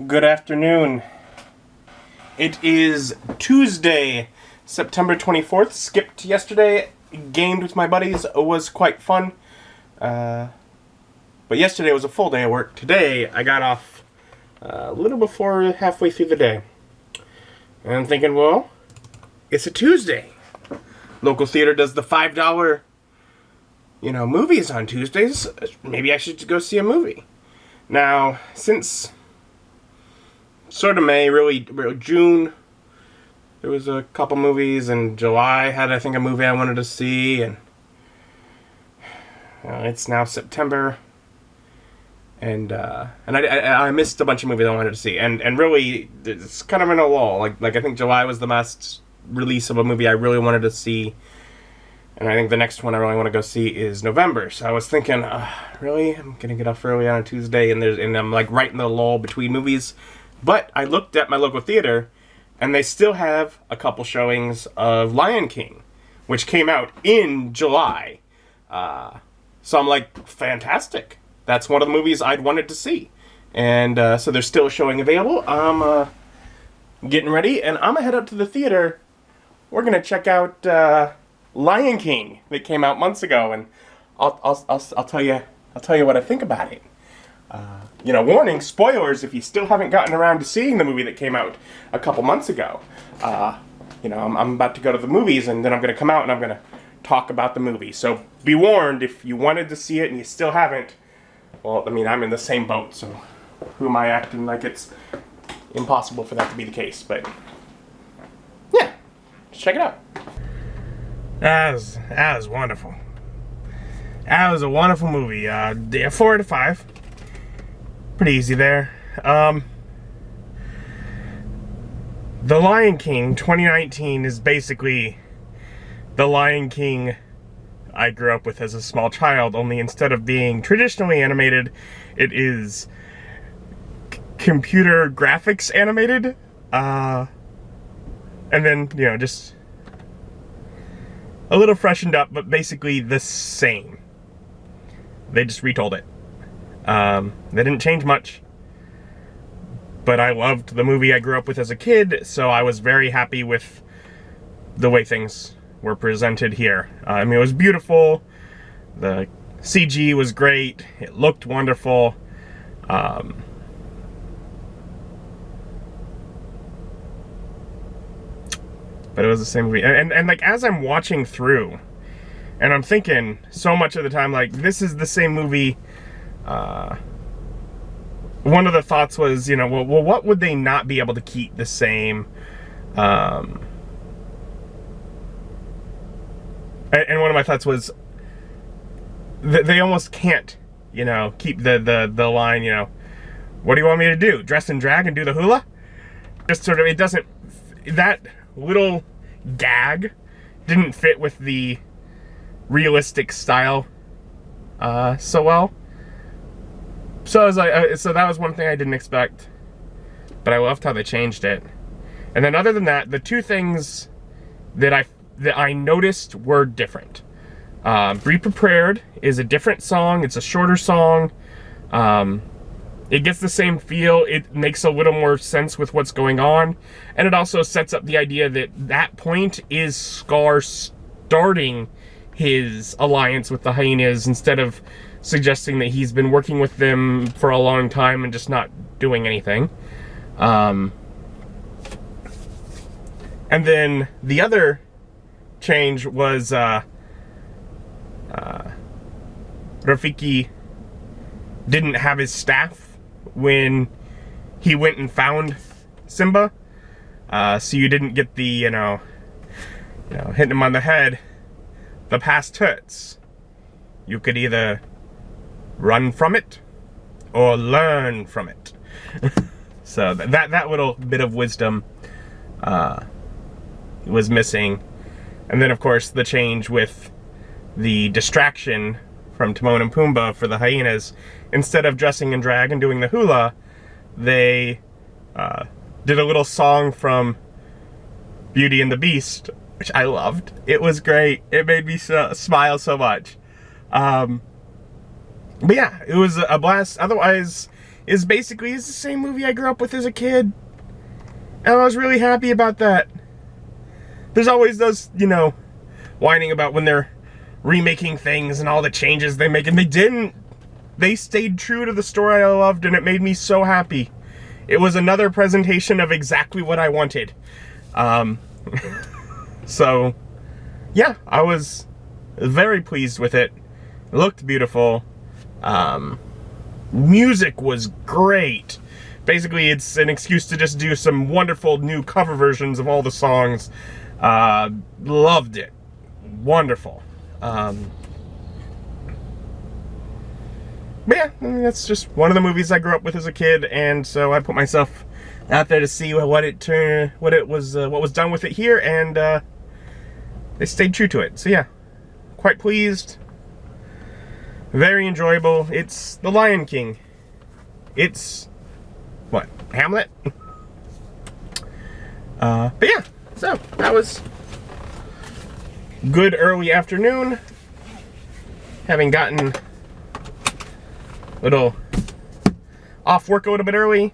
Good afternoon. It is Tuesday, September 24th. Skipped yesterday. Gamed with my buddies. It was quite fun. But yesterday was a full day of work. Today, I got off a little before halfway through the day. And I'm thinking, well, it's a Tuesday. Local theater does the $5, movies on Tuesdays. Maybe I should go see a movie. Now, since sort of May, really June, there was a couple movies, and July had, I think, a movie I wanted to see, and it's now September, and I missed a bunch of movies I wanted to see, and really, it's kind of in a lull. Like I think July was the last release of a movie I really wanted to see, and I think the next one I really want to go see is November. So I was thinking, really, I'm gonna get off early on a Tuesday, and I'm like right in the lull between movies. But I looked at my local theater, and they still have a couple showings of Lion King, which came out in July. So I'm like, fantastic. That's one of the movies I'd wanted to see. And so there's still a showing available. I'm getting ready, and I'm going to head up to the theater. We're going to check out Lion King that came out months ago, and I'll tell you what I think about it. Warning, spoilers if you still haven't gotten around to seeing the movie that came out a couple months ago. I'm about to go to the movies, and then I'm going to come out and I'm going to talk about the movie. So be warned, if you wanted to see it and you still haven't, well, I'm in the same boat, so who am I acting like it's impossible for that to be the case? But, yeah, just check it out. That was wonderful. That was a wonderful movie. 4 out of 5. Pretty easy there. The Lion King 2019 is basically the Lion King I grew up with as a small child, only instead of being traditionally animated, it is computer graphics animated. And then, just a little freshened up, but basically the same. They just retold it. They didn't change much, but I loved the movie I grew up with as a kid, so I was very happy with the way things were presented here. It was beautiful, the CG was great, it looked wonderful, but it was the same movie, and like, as I'm watching through, and I'm thinking so much of the time, like, this is the same movie. One of the thoughts was, well, what would they not be able to keep the same? And one of my thoughts was that they almost can't, keep the line, what do you want me to do? Dress and drag and do the hula? Just sort of, it doesn't, that little gag didn't fit with the realistic style so well. So I was like, so that was one thing I didn't expect, but I loved how they changed it. And then other than that, the two things that I noticed were different. Be Prepared is a different song. It's a shorter song. It gets the same feel. It makes a little more sense with what's going on, and it also sets up the idea that point is Scar starting his alliance with the hyenas, instead of suggesting that he's been working with them for a long time and just not doing anything. And then the other change was Rafiki didn't have his staff when he went and found Simba, so you didn't get the hitting him on the head. The past hurts. You could either run from it or learn from it. So that little bit of wisdom was missing. And then, of course, the change with the distraction from Timon and Pumbaa for the hyenas. Instead of dressing in drag and doing the hula, they did a little song from Beauty and the Beast, which I loved. It was great. It made me smile so much. But yeah, it was a blast. Otherwise, is basically the same movie I grew up with as a kid. And I was really happy about that. There's always those, whining about when they're remaking things and all the changes they make, and they didn't. They stayed true to the story I loved, and it made me so happy. It was another presentation of exactly what I wanted. So, yeah, I was very pleased with it. It looked beautiful. Music was great. Basically, it's an excuse to just do some wonderful new cover versions of all the songs. Loved it. Wonderful. But yeah, I mean, that's just one of the movies I grew up with as a kid, and so I put myself out there to see what was done with it here, and they stayed true to it. So yeah, quite pleased. Very enjoyable. It's The Lion King. It's what? Hamlet? But yeah, so that was good early afternoon. Having gotten a little off work a little bit early.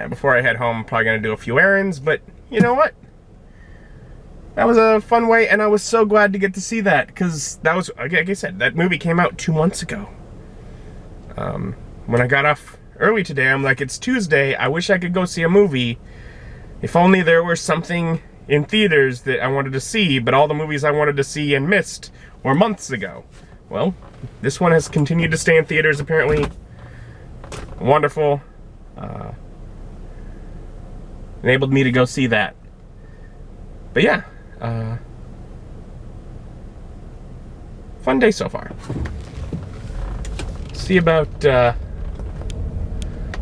Before I head home, I'm probably going to do a few errands, but you know what? That was a fun way, and I was so glad to get to see that, because that was, like I said, that movie came out 2 months ago. When I got off early today, I'm like, it's Tuesday, I wish I could go see a movie. If only there were something in theaters that I wanted to see, but all the movies I wanted to see and missed were months ago. Well, this one has continued to stay in theaters, apparently. Wonderful. Enabled me to go see that. But yeah, fun day so far. See about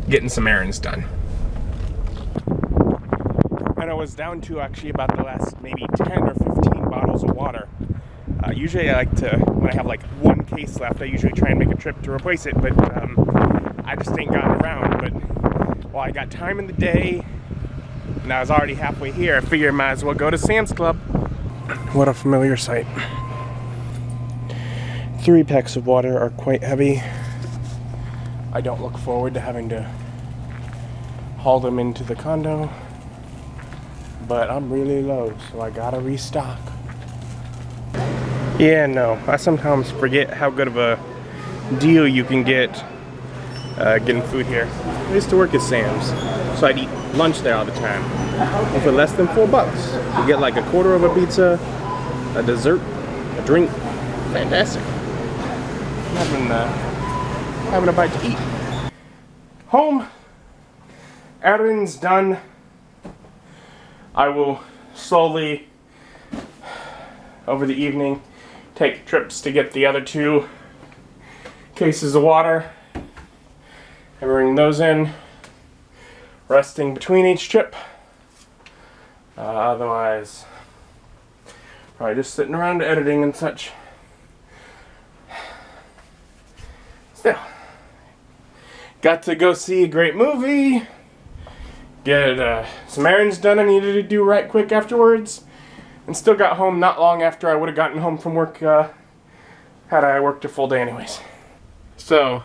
getting some errands done. And I was down to actually about the last maybe 10 or 15 bottles of water. Usually I like to, when I have like one case left, I usually try and make a trip to replace it, but I just ain't gotten around. But while I got time in the day, and I was already halfway here, I figured I might as well go to Sam's Club. What a familiar sight. 3 packs of water are quite heavy. I don't look forward to having to haul them into the condo, but I'm really low, so I gotta restock. Yeah, no, I sometimes forget how good of a deal you can get getting food here. I used to work at Sam's, so I'd eat lunch there all the time. And for less than $4, you get like a quarter of a pizza, a dessert, a drink. Fantastic. I'm having a bite to eat. Home. Errands done. I will slowly, over the evening, take trips to get the other 2 cases of water and bring those in, resting between each trip. Otherwise, probably just sitting around editing and such. Still, got to go see a great movie, get some errands done I needed to do right quick afterwards, and still got home not long after I would have gotten home from work had I worked a full day anyways. So,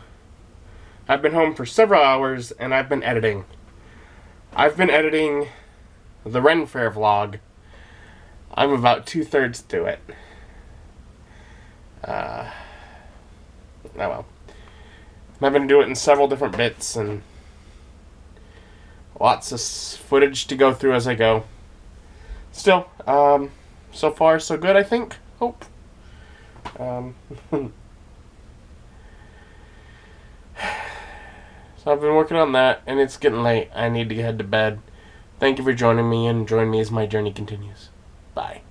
I've been home for several hours and I've been editing. I've been editing the Ren Fair vlog. I'm about 2/3 through it. Oh well. I'm having to do it in several different bits and lots of footage to go through as I go. Still, so far so good, I think. Hope. So I've been working on that, and it's getting late. I need to head to bed. Thank you for joining me, and join me as my journey continues. Bye.